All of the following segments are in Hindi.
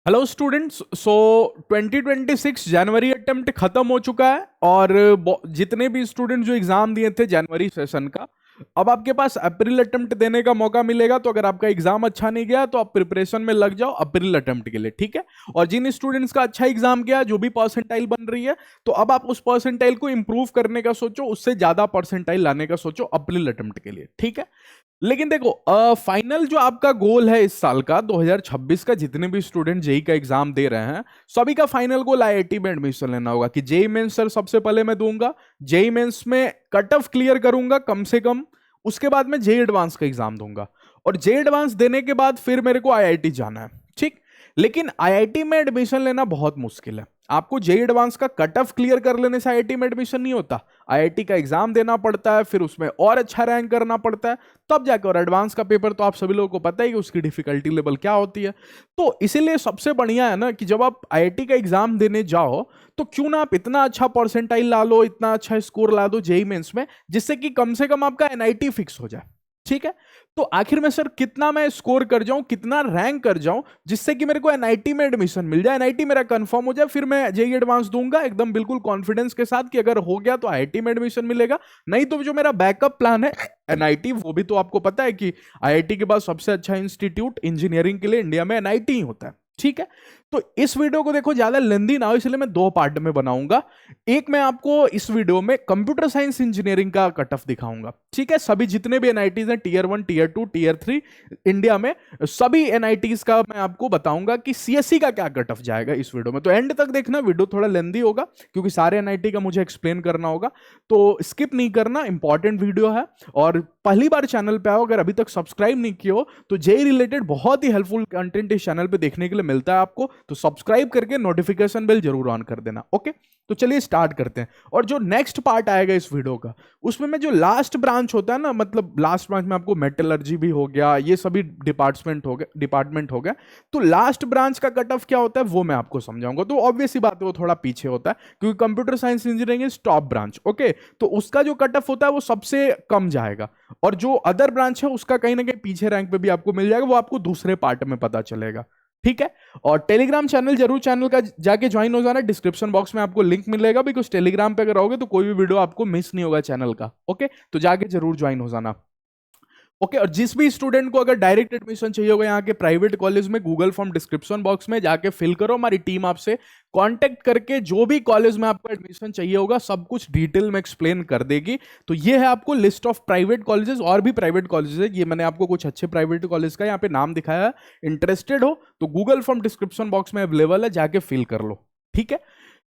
Hello students. सो 2026 जनवरी अटेम्प्ट खत्म हो चुका है और जितने भी स्टूडेंट जो एग्जाम दिए थे जनवरी सेशन का, अब आपके पास अप्रैल अटेम्प्ट देने का मौका मिलेगा। तो अगर आपका एग्जाम अच्छा नहीं गया तो आप प्रिपरेशन में लग जाओ अप्रैल अटेम्प्ट के लिए, ठीक है। और जिन स्टूडेंट्स का अच्छा एग्जाम गया, जो भी परसेंटाइल बन रही है, तो अब आप उस परसेंटाइल को इंप्रूव करने का सोचो, उससे ज्यादा परसेंटाइल लाने का सोचो अप्रैल अटेम्प्ट के लिए, ठीक है। लेकिन देखो, फाइनल जो आपका गोल है इस साल का 2026 का, जितने भी स्टूडेंट जेई का एग्जाम दे रहे हैं, सभी का फाइनल गोल आईआईटी में एडमिशन लेना होगा। कि जेई मेंस सर सबसे पहले मैं दूंगा, जेई मेंस में कट ऑफ क्लियर करूंगा कम से कम, उसके बाद मैं जेई एडवांस का एग्जाम दूंगा, और जेई एडवांस देने के बाद फिर मेरे को आईआईटी जाना है, ठीक। लेकिन आईआईटी में एडमिशन लेना बहुत मुश्किल है। आपको जेई एडवांस का कट ऑफ क्लियर कर लेने से आईआईटी में एडमिशन नहीं होता। आईआईटी का एग्जाम देना पड़ता है, फिर उसमें और अच्छा रैंक करना पड़ता है, तब जाकर। और एडवांस का पेपर तो आप सभी लोगों को पता है कि उसकी डिफिकल्टी लेवल क्या होती है। तो इसीलिए सबसे बढ़िया है ना कि जब आप आईआईटी का एग्जाम देने जाओ, तो क्यों ना आप इतना अच्छा परसेंटाइल ला लो, इतना अच्छा स्कोर ला दो जेई मेंस में, जिससे कि कम से कम आपका एनआईटी फिक्स हो जाए, ठीक है। तो आखिर में सर कितना मैं स्कोर कर जाऊं, कितना रैंक कर जाऊं, जिससे कि मेरे को एनआईटी में एडमिशन मिल जाए, एनआईटी मेरा कंफर्म हो जाए, फिर मैं जेई एडवांस दूंगा एकदम बिल्कुल कॉन्फिडेंस के साथ कि अगर हो गया तो आईआईटी में एडमिशन मिलेगा, नहीं तो जो मेरा बैकअप प्लान है एनआईटी, वो भी तो आपको पता है कि आईआईटी के बाद सबसे अच्छा इंस्टीट्यूट इंजीनियरिंग के लिए इंडिया में एनआईटी ही होता है, ठीक है। तो इस वीडियो को देखो ज्यादा लेंदी ना हो, इसलिए मैं दो पार्ट में बनाऊंगा। एक मैं आपको इस वीडियो में कंप्यूटर साइंस इंजीनियरिंग का कट ऑफ दिखाऊंगा, ठीक है। सभी जितने भी एनआईटीज हैं, टीयर 1, टीयर 2, टीयर 3 इंडिया में, सभी एनआईटीज का मैं आपको बताऊंगा कि सीएससी का क्या कट ऑफ जाएगा इस वीडियो में। तो एंड तक देखना, वीडियो थोड़ा लेंदी होगा क्योंकि सारे एनआईटी का मुझे एक्सप्लेन करना होगा, तो स्किप नहीं करना, इंपॉर्टेंट वीडियो है। और पहली बार चैनल पे आओ, अगर अभी तक सब्सक्राइब नहीं किया हो, तो जेई रिलेटेड बहुत ही हेल्पफुल कंटेंट इस चैनल पे देखने के लिए मिलता है आपको, तो सब्सक्राइब करके नोटिफिकेशन बेल जरूर ऑन कर देना, ओके। तो चलिए स्टार्ट करते हैं। और जो नेक्स्ट पार्ट आएगा इस वीडियो का, उसमें मैं जो लास्ट ब्रांच होता है ना, मतलब लास्ट ब्रांच में आपको मेटलर्जी भी हो गया, ये सभी डिपार्टमेंट हो गया, तो लास्ट ब्रांच का कट ऑफ क्या होता है वो मैं आपको समझाऊंगा। तो ऑब्वियस ही बात है, वो थोड़ा पीछे होता है क्योंकि computer science engineering is top branch, okay. तो उसका जो कट ऑफ होता है वो सबसे कम जाएगा, और जो अदर ब्रांच है उसका कहीं ना कहीं पीछे रैंक पे भी आपको मिल जाएगा, वो आपको दूसरे पार्ट में पता चलेगा, ठीक है। और टेलीग्राम चैनल जरूर, चैनल का जाके ज्वाइन हो जाना, डिस्क्रिप्शन बॉक्स में आपको लिंक मिलेगा, बिकॉज टेलीग्राम पे अगर आओगे तो कोई भी वीडियो आपको मिस नहीं होगा चैनल का, ओके। तो जाके जरूर ज्वाइन हो जाना, ओके। और जिस भी स्टूडेंट को अगर डायरेक्ट एडमिशन चाहिए होगा यहाँ के प्राइवेट कॉलेज में, गूगल फॉर्म डिस्क्रिप्शन बॉक्स में जाके फिल करो, हमारी टीम आपसे कांटेक्ट करके जो भी कॉलेज में आपको एडमिशन चाहिए होगा सब कुछ डिटेल में एक्सप्लेन कर देगी। तो ये है आपको लिस्ट ऑफ प्राइवेट कॉलेजेस, और भी प्राइवेट कॉलेजेस है, ये मैंने आपको कुछ अच्छे प्राइवेट कॉलेज का यहाँ पे नाम दिखाया है। इंटरेस्टेड हो तो गूगल फॉर्म डिस्क्रिप्शन बॉक्स में अवेलेबल है, जाके फिल कर लो, ठीक है।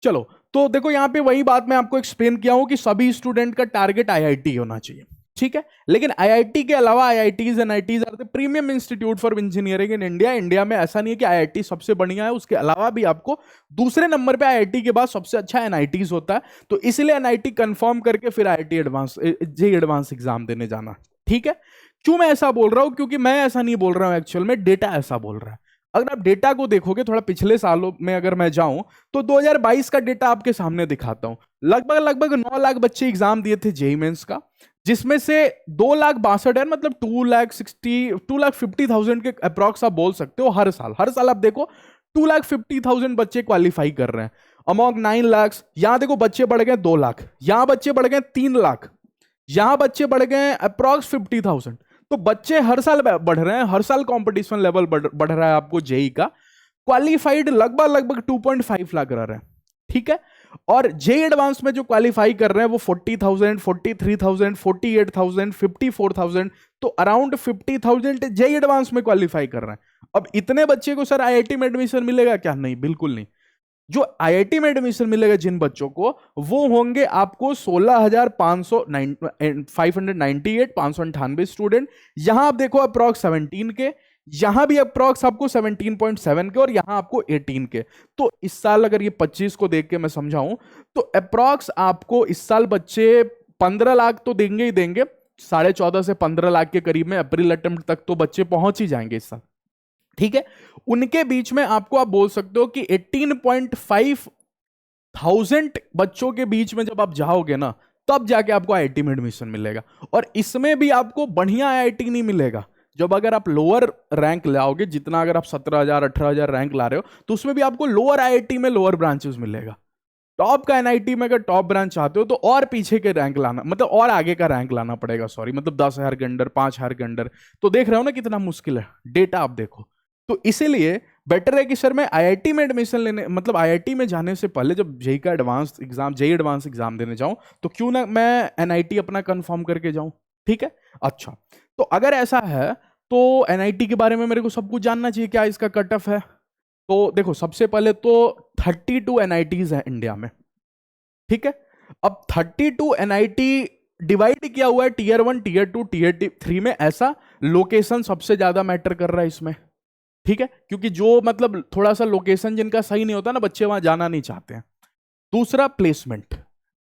चलो, तो देखो यहाँ पे वही बात मैं आपको एक्सप्लेन किया हूं कि सभी स्टूडेंट का टारगेट आईआईटी होना चाहिए, ठीक है। लेकिन आईआईटी के अलावा IITs NITs are the premium institute for engineering in India. India में ऐसा नहीं है कि आईआईटी सबसे बढ़िया है, उसके अलावा भी आपको दूसरे नंबर पे आईआईटी के बाद सबसे अच्छा एनआईटीज होता है। तो इसलिए एनआईटी कंफर्म करके फिर IIT advance, JEE advance exam देने जाना, ठीक है। क्यों मैं ऐसा बोल रहा हूं, क्योंकि मैं ऐसा नहीं बोल रहा हूं, एक्चुअल में डेटा ऐसा बोल रहा है। अगर आप डेटा को देखोगे थोड़ा पिछले सालों में, अगर मैं जाऊं तो 2022 का डेटा आपके सामने दिखाता हूं। लगभग लगभग 9 लाख बच्चे एग्जाम दिए थे जेईई मेंस का, जिसमें से 2,62,000, मतलब 2,50,000 के अप्रॉक्स आप बोल सकते हो हर साल। हर साल आप देखो 2,50,000 बच्चे क्वालिफाई कर रहे हैं अमॉन्ग 9 लाख। यहां देखो बच्चे बढ़ गए 2 लाख, यहां बच्चे बढ़ गए 3 लाख, यहां बच्चे बढ़ गए अप्रॉक्स 50,000। तो बच्चे हर साल बढ़ रहे हैं, हर साल कंपटीशन लेवल बढ़ रहा है आपको जेई का। क्वालिफाइड लगभग लगभग 2.5 लाख रह रहे हैं, ठीक है। और जेई एडवांस में जो क्वालिफाई कर रहे हैं वो 40,000, 43,000, 48,000, 54,000, तो अराउंड 50,000 जेई एडवांस में क्वालिफाई कर रहे हैं। अब इतने बच्चे को सर आईआईटी में एडमिशन मिलेगा क्या? नहीं, बिल्कुल नहीं। जो आईआईटी में एडमिशन मिलेगा जिन बच्चों को, वो होंगे आपको 598 स्टूडेंट। यहां आप देखो अप्रॉक्स 17 के, यहां भी अप्रॉक्स आपको 17.7 के, और यहां आपको 18 के। तो इस साल अगर ये 25 को देख के मैं समझाऊं तो अप्रॉक्स आपको इस साल बच्चे 15 लाख तो देंगे ही देंगे, 14.5 से 15 लाख के करीब में अप्रैल अटेम्प्ट तक तो बच्चे पहुंच ही जाएंगे इस साल, ठीक है। उनके बीच में आपको आप बोल सकते हो कि 18,500 बच्चों के बीच में जब आप जाओगे ना, तब जाके आपको आईआईटी में एडमिशन मिलेगा। और इसमें भी आपको बढ़िया आईआईटी नहीं मिलेगा, जब अगर आप लोअर रैंक लाओगे, जितना अगर आप 17,000 18,000 रैंक ला रहे हो, तो उसमें भी आपको लोअर आईआईटी में लोअर ब्रांचेस मिलेगा। टॉप का एनआईटी में अगर टॉप ब्रांच चाहते हो तो और पीछे के रैंक लाना, मतलब और आगे का रैंक लाना पड़ेगा, सॉरी, मतलब 10,000 के अंडर, 5,000 के अंडर। तो देख रहे हो ना कितना मुश्किल है, डेटा आप देखो। तो इसीलिए बेटर है कि सर मैं आईआईटी में एडमिशन लेने, मतलब आईआईटी में जाने से पहले जब जेई का advance exam, JEE advance exam देने जाऊं, तो क्यों ना मैं एनआईटी अपना कंफर्म करके जाऊं। ठीक है, अच्छा, तो अगर ऐसा है तो एनआईटी के बारे में मेरे को सब कुछ जानना चाहिए, क्या इसका कट ऑफ है। तो देखो, सबसे पहले तो 32 एनआईटीज है इंडिया में। ठीक है, अब 32 एनआईटी डिवाइड किया हुआ है टीयर 1, टीयर 2, टीयर 3 में। ऐसा लोकेशन सबसे ज्यादा मैटर कर रहा है इसमें। ठीक है, क्योंकि जो मतलब थोड़ा सा लोकेशन जिनका सही नहीं होता ना, बच्चे वहां जाना नहीं चाहते हैं। दूसरा प्लेसमेंट,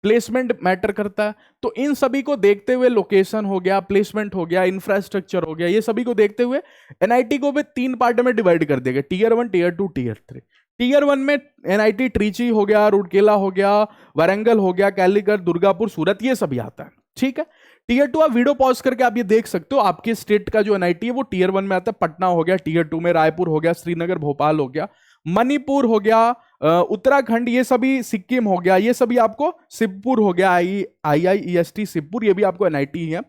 प्लेसमेंट मैटर करता है। तो इन सभी को देखते हुए, लोकेशन हो गया, प्लेसमेंट हो गया, इंफ्रास्ट्रक्चर हो गया, ये सभी को देखते हुए एनआईटी को भी 3 पार्ट में डिवाइड कर दिया गया, टीयर 1, टीयर 2, टीयर 3। टीयर 1 में एनआईटी ट्रिची हो गया, रूरकेला हो गया, वारंगल हो गया, कैलीकट, दुर्गापुर, सूरत, ये सभी आता है। ठीक है, टीयर 2 आप वीडियो पॉज करके आप ये देख सकते हो, आपके स्टेट का जो एनआईटी है वो टीयर 1 में आता है। पटना हो गया, टीयर 2 में रायपुर हो गया, श्रीनगर, भोपाल हो गया, मणिपुर हो गया, उत्तराखंड, ये सभी, सिक्किम हो गया, ये सभी आपको, शिवपुर हो गया, IIEST शिवपुर, ये भी आपको एनआईटी है।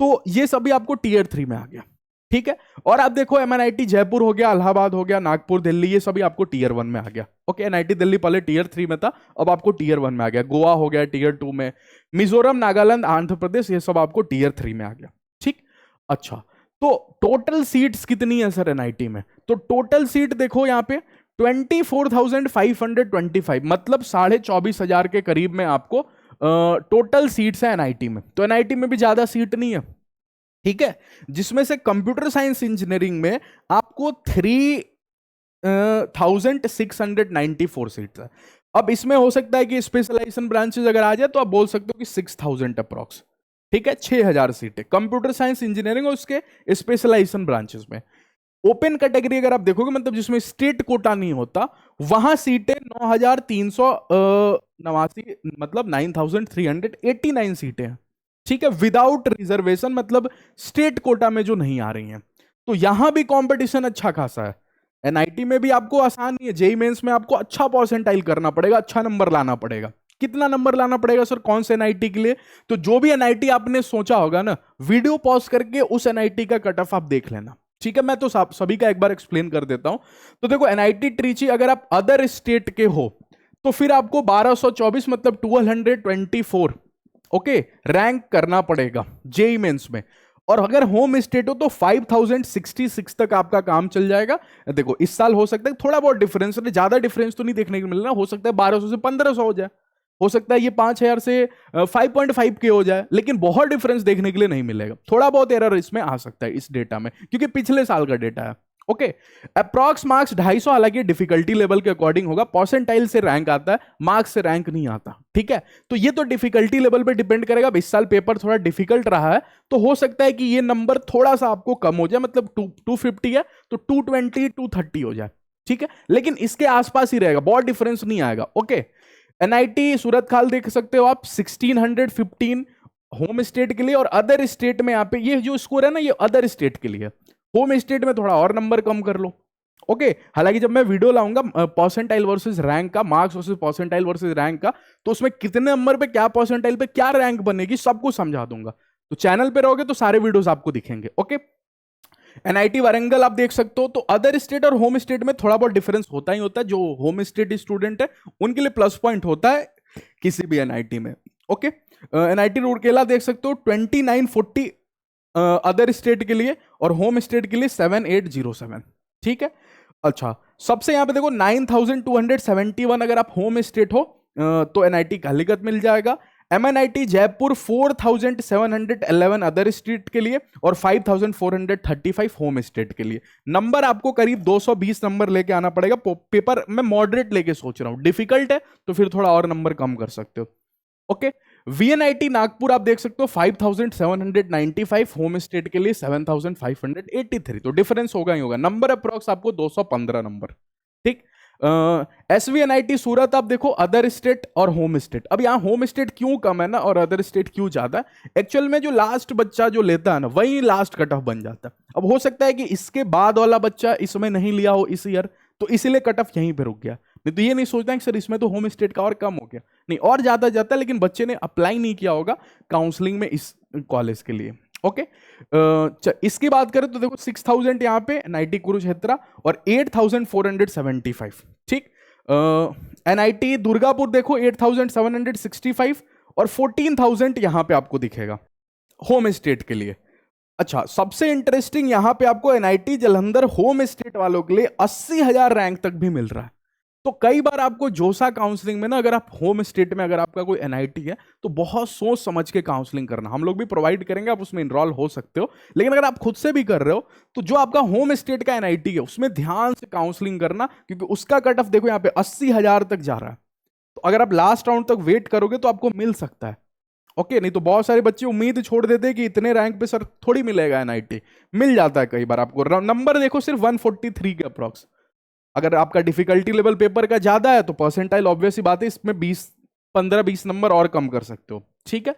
तो ये सभी आपको टीयर 3 में आ गया। ठीक है, और आप देखो एमएनआईटी जयपुर हो गया, इलाहाबाद हो गया, नागपुर, दिल्ली, ये सभी आपको टीयर 1 में आ गया। ओके, एनआईटी दिल्ली पहले टीयर 3 में था, अब आपको टीयर 1 में आ गया। गोवा हो गया टीयर 2 में, मिजोरम, नागालैंड, आंध्र प्रदेश, ये सब आपको टीयर 3 में आ गया। ठीक, अच्छा, तो टोटल सीट्स कितनी है सर एनआईटी में। तो टोटल सीट देखो यहाँ पे 24,525, मतलब 24,500 के करीब में आपको टोटल सीट्स है एनआईटी में। तो एनआईटी में भी ज्यादा सीट नहीं है। ठीक है, जिसमें से कंप्यूटर साइंस इंजीनियरिंग में आपको 3,694 सीट्स है। अब इसमें हो सकता है कि स्पेशलाइजेशन ब्रांचेस अगर आ जाए तो आप बोल सकते हो कि 6,000 अप्रॉक्स। ठीक है, 6,000 सीटें कंप्यूटर साइंस इंजीनियरिंग और उसके स्पेशलाइजेशन ब्रांचेस में। ओपन कैटेगरी अगर आप देखोगे, मतलब जिसमें स्टेट कोटा नहीं होता, वहां सीटें 9,389, मतलब 9,389 सीटें हैं। ठीक है, विदाउट रिजर्वेशन, मतलब स्टेट कोटा में जो नहीं आ रही हैं। तो यहां भी कंपटीशन अच्छा खासा है। एनआईटी में भी आपको आसान नहीं है, जेई मेंस में आपको अच्छा परसेंटाइल करना पड़ेगा, अच्छा नंबर लाना पड़ेगा। कितना नंबर लाना पड़ेगा सर, कौन से एनआईटी के लिए। तो जो भी एनआईटी आपने सोचा होगा ना, वीडियो पॉज करके उस एनआईटी का कट ऑफ आप देख लेना। ठीक है, मैं तो सभी का एक बार एक्सप्लेन कर देता हूं। तो देखो, एनआईटी ट्रिची अगर आप अदर स्टेट के हो तो फिर आपको 1224, मतलब 1224, ओके, रैंक करना पड़ेगा जेई मेंस में। और अगर होम स्टेट हो तो 5,066 तक आपका काम चल जाएगा। देखो, इस साल हो सकता है थोड़ा बहुत डिफरेंस, ज्यादा डिफरेंस तो नहीं देखने को मिलना, हो सकता है 1,200 से 1,500 हो जाए, हो सकता है ये 5,000 से 5.5 के हो जाए, लेकिन बहुत डिफरेंस देखने के लिए नहीं मिलेगा। थोड़ा बहुत एरर इसमें आ सकता है इस डेटा में, क्योंकि पिछले साल का डेटा है। ओके, अप्रॉक्स मार्क्स 250, हालांकि डिफिकल्टी लेवल के अकॉर्डिंग होगा, परसेंटाइल से रैंक आता है, मार्क्स से रैंक नहीं आता। ठीक है, तो ये तो डिफिकल्टी लेवल पे डिपेंड करेगा। इस साल पेपर थोड़ा डिफिकल्ट रहा है, तो हो सकता है कि ये नंबर थोड़ा सा आपको कम हो जाए, मतलब 250 है तो 220 230 हो जाए। ठीक है, लेकिन इसके आसपास ही रहेगा, बहुत डिफरेंस नहीं आएगा। ओके, एनआईटी सूरत खाल देख सकते हो आप, 1615 होम स्टेट के लिए, और अदर स्टेट में यहाँ पे ये जो स्कोर है ना, ये अदर स्टेट के लिए। होम स्टेट में थोड़ा और नंबर कम कर लो। ओके, हालांकि जब मैं वीडियो लाऊंगा परसेंटाइल वर्सेस रैंक का, marks versus percentile versus rank का, तो उसमें कितने नंबर पे क्या परसेंटाइल पे क्या रैंक बनेगी सब कुछ समझा दूंगा। तो चैनल पे रहोगे तो सारे वीडियोस आपको दिखेंगे। ओके, एनआईटी वारंगल आप देख सकते हो। तो अदर स्टेट और होम स्टेट में थोड़ा बहुत डिफरेंस होता ही होता है। जो होम स्टेट स्टूडेंट है उनके लिए प्लस पॉइंट होता है किसी भी एनआईटी में। ओके, एनआईटी रूरकेला देख सकते हो 2940 अदर स्टेट के लिए, और होम स्टेट के लिए 7807। ठीक है, अच्छा, सबसे यहां पे देखो 9271 अगर आप होम स्टेट हो तो एनआईटी कालीकट मिल जाएगा। एमएनआईटी जयपुर 4711 अदर स्टेट के लिए, और 5435 होम स्टेट के लिए। नंबर आपको करीब 220 नंबर लेके आना पड़ेगा। पेपर मैं मॉडरेट लेके सोच रहा हूं, डिफिकल्ट है तो फिर थोड़ा और नंबर कम कर सकते हो। ओके, वीएनआईटी नागपुर आप देख सकते हो 5795 होम स्टेट के लिए, 7583, तो डिफरेंस होगा ही होगा। नंबर अप्रॉक्स आपको 215 नंबर। ठीक, SVNIT सूरत आप देखो अदर स्टेट और होम स्टेट। अब यहाँ होम स्टेट क्यों कम है ना और अदर स्टेट क्यों ज्यादा है, एक्चुअल में जो लास्ट बच्चा जो लेता है ना वही लास्ट कट ऑफ बन जाता है। अब हो सकता है कि इसके बाद वाला बच्चा इसमें नहीं लिया हो इस ईयर, तो इसीलिए कट ऑफ यहीं पे रुक गया। नहीं तो ये नहीं सोचता कि सर इसमें तो होम स्टेट का और कम हो गया, नहीं और ज्यादा जाता है, लेकिन बच्चे ने अप्लाई नहीं किया होगा काउंसलिंग में इस कॉलेज के लिए। ओके इसकी बात करें तो देखो 6000 यहाँ पे NIT कुरुक्षेत्र और 8475, ठीक। NIT दुर्गापुर देखो 8765 और 14000 यहां पे आपको दिखेगा होम स्टेट के लिए। अच्छा सबसे इंटरेस्टिंग यहां पे आपको NIT जालंधर होम स्टेट वालों के लिए 80,000 रैंक तक भी मिल रहा है। तो कई बार आपको जोसा काउंसलिंग में ना, अगर आप होम स्टेट में अगर आपका कोई NIT है तो बहुत सोच समझ के काउंसलिंग करना, हम लोग भी प्रोवाइड करेंगे, आप उसमें इनरोल हो सकते हो। लेकिन अगर आप खुद से भी कर रहे हो तो जो आपका होम स्टेट का NIT है उसमें ध्यान से काउंसलिंग करना, क्योंकि उसका कट ऑफ देखो यहाँ पे 80,000 तक जा रहा है। तो अगर आप लास्ट राउंड तक वेट करोगे तो आपको मिल सकता है। ओके नहीं तो बहुत सारे बच्चे उम्मीद छोड़ देते हैं कि इतने रैंक पे सर थोड़ी मिलेगा NIT, मिल जाता है कई बार आपको। नंबर देखो सिर्फ 143 के अप्रॉक्स। अगर आपका डिफिकल्टी लेवल पेपर का ज्यादा है तो परसेंटाइल ऑब्वियस ही बात है, इसमें 15-20 नंबर और कम कर सकते हो, ठीक है।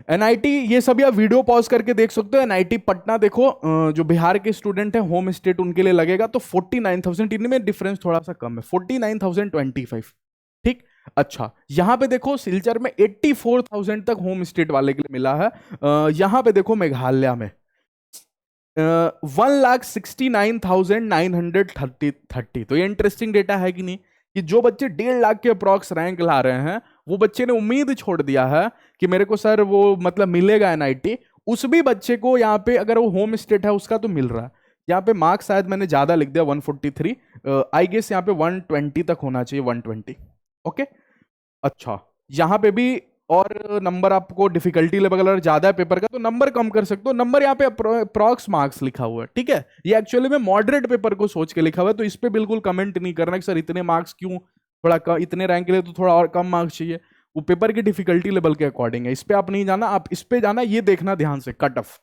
NIT ये सभी आप वीडियो पॉज करके देख सकते हो। NIT पटना देखो जो बिहार के स्टूडेंट है होम स्टेट उनके लिए लगेगा तो 49,000, इनमें डिफरेंस थोड़ा सा कम है, 49,025, ठीक। अच्छा यहां पे देखो सिलचर में 84,000 तक होम स्टेट वाले के लिए मिला है। यहां पे देखो मेघालय में 1,69,930। तो ये इंटरेस्टिंग डेटा है कि नहीं, कि जो बच्चे 1.5 लाख के अप्रॉक्स रैंक ला रहे हैं वो बच्चे ने उम्मीद छोड़ दिया है कि मेरे को सर वो मतलब मिलेगा NIT, उस भी बच्चे को यहाँ पे अगर वो होम स्टेट है उसका तो मिल रहा है। यहाँ पे मार्क्स शायद मैंने ज्यादा लिख दिया 143, आई गेस यहाँ पे 120 तक होना चाहिए, 120। ओके अच्छा यहाँ पे भी और नंबर आपको डिफिकल्टी लेवल अगर ज्यादा है पेपर का तो नंबर कम कर सकते हो। नंबर यहाँ पे अप्रॉक्स मार्क्स लिखा हुआ है, ठीक है। ये एक्चुअली में मॉडरेट पेपर को सोच के लिखा हुआ है, तो इस पे बिल्कुल कमेंट नहीं करना कि सर इतने मार्क्स क्यों, थोड़ा इतने रैंक के लिए तो थोड़ा और कम मार्क्स चाहिए। वो पेपर की डिफिकल्टी लेवल के अकॉर्डिंग है, इस पे आप नहीं जाना, आप इस पे जाना, ये देखना ध्यान से कट ऑफ,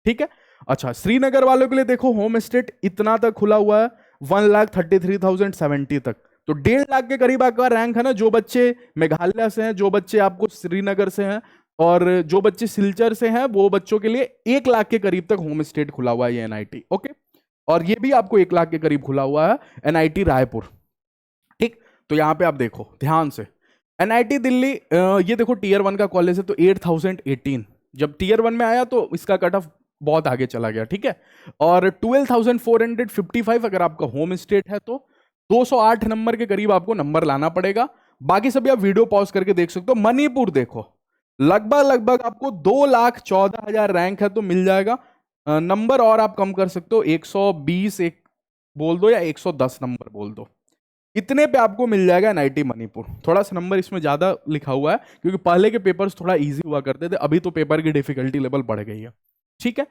ठीक है। अच्छा श्रीनगर वालों के लिए देखो होम स्टेट इतना तक खुला हुआ है 1,33,070 तक, तो 1.5 लाख के करीब आपका रैंक है ना। जो बच्चे मेघालय से हैं, जो बच्चे आपको श्रीनगर से हैं और जो बच्चे सिलचर से हैं, वो बच्चों के लिए 1 लाख के करीब तक होम स्टेट खुला हुआ है ये NIT। ओके और ये भी आपको 1 लाख के करीब खुला हुआ है NIT रायपुर, ठीक। तो यहां पे आप देखो ध्यान से NIT दिल्ली, ये देखो टीयर 1 का कॉलेज है तो 8,018, जब टीयर 1 में आया तो इसका कट ऑफ बहुत आगे चला गया, ठीक है। और 12,455 अगर आपका होम स्टेट है तो 208 नंबर के करीब आपको नंबर लाना पड़ेगा। बाकी सभी आप वीडियो पॉज करके देख सकते हो। मणिपुर देखो लगभग आपको 2,14,000 रैंक है तो मिल जाएगा। नंबर और आप कम कर सकते हो, 120 एक बोल दो या 110 नंबर बोल दो, इतने पे आपको मिल जाएगा NIT मणिपुर। थोड़ा सा नंबर इसमें ज्यादा लिखा हुआ है क्योंकि पहले के पेपर्स थोड़ा इजी हुआ करते थे, अभी तो पेपर की डिफिकल्टी लेवल बढ़ गई है, ठीक है।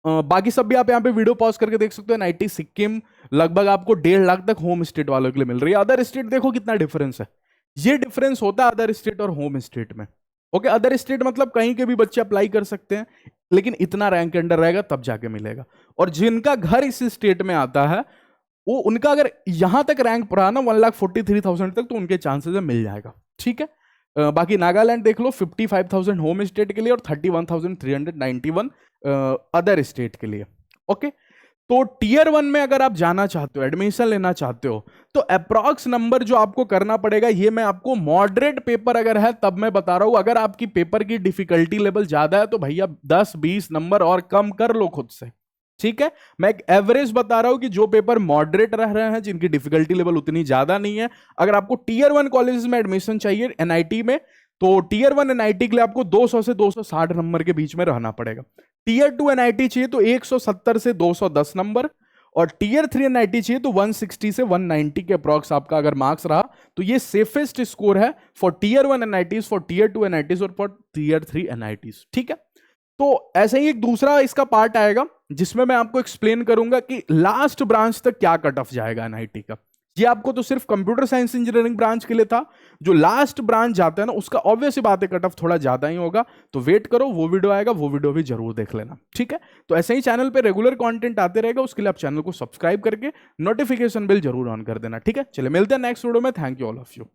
बाकी सब भी आप यहाँ पे वीडियो पॉज करके देख सकते हो। NIT सिक्किम लगभग आपको 1.5 लाख तक होम स्टेट वालों के लिए मिल रही है। अदर स्टेट देखो कितना डिफरेंस है, ये डिफरेंस होता है अदर स्टेट और होम स्टेट में। ओके अदर स्टेट मतलब कहीं के भी बच्चे अप्लाई कर सकते हैं, लेकिन इतना रैंक के अंडर रहेगा तब जाके मिलेगा। और जिनका घर इस स्टेट में आता है वो उनका अगर यहां तक रैंक पड़ा ना 1,43,000 तक तो उनके चांसेस है मिल जाएगा, ठीक है। बाकी नागालैंड देख लो 55,000 होम स्टेट के लिए और 31,391 अदर स्टेट के लिए। ओके तो टीयर 1 में अगर आप जाना चाहते हो, एडमिशन लेना चाहते हो, तो अप्रॉक्स नंबर जो आपको करना पड़ेगा, ये मैं आपको मॉडरेट पेपर अगर है तब मैं बता रहा हूं। अगर आपकी पेपर की डिफिकल्टी लेवल ज्यादा है तो भैया 10-20 नंबर और कम कर लो खुद से, ठीक है। मैं एक एवरेज बता रहा हूं कि जो पेपर मॉडरेट रह रहे हैं, जिनकी डिफिकल्टी लेवल उतनी ज्यादा नहीं है, अगर आपको टीयर 1 कॉलेजेस में एडमिशन चाहिए NIT में, तो टीयर 1 NIT के लिए आपको 200 से 260 नंबर के बीच में रहना पड़ेगा। टीयर 2 NIT चाहिए तो 170 से 210 नंबर, और टीयर 3 NIT चाहिए तो 160 से 190 के अप्रॉक्स आपका अगर मार्क्स रहा तो ये सेफेस्ट स्कोर है for tier 1 NITs, for tier 2 NITs और फॉर टीयर 3 NITs, ठीक है। तो ऐसे ही एक दूसरा इसका पार्ट आएगा जिसमें मैं आपको एक्सप्लेन करूंगा कि लास्ट ब्रांच तक क्या कट ऑफ जाएगा NIT का। ये आपको तो सिर्फ कंप्यूटर साइंस इंजीनियरिंग ब्रांच के लिए था। जो लास्ट ब्रांच जाता है ना, उसका ऑब्वियस सी बात है कट ऑफ थोड़ा ज्यादा ही होगा। तो वेट करो, वो वीडियो आएगा, वो वीडियो भी जरूर देख लेना, ठीक है। तो ऐसे ही चैनल पे रेगुलर कंटेंट आते रहेगा, उसके लिए आप चैनल को सब्सक्राइब करके नोटिफिकेशन बेल जरूर ऑन कर देना, ठीक है। चलिए मिलते हैं नेक्स्ट वीडियो में। Thank you all of you.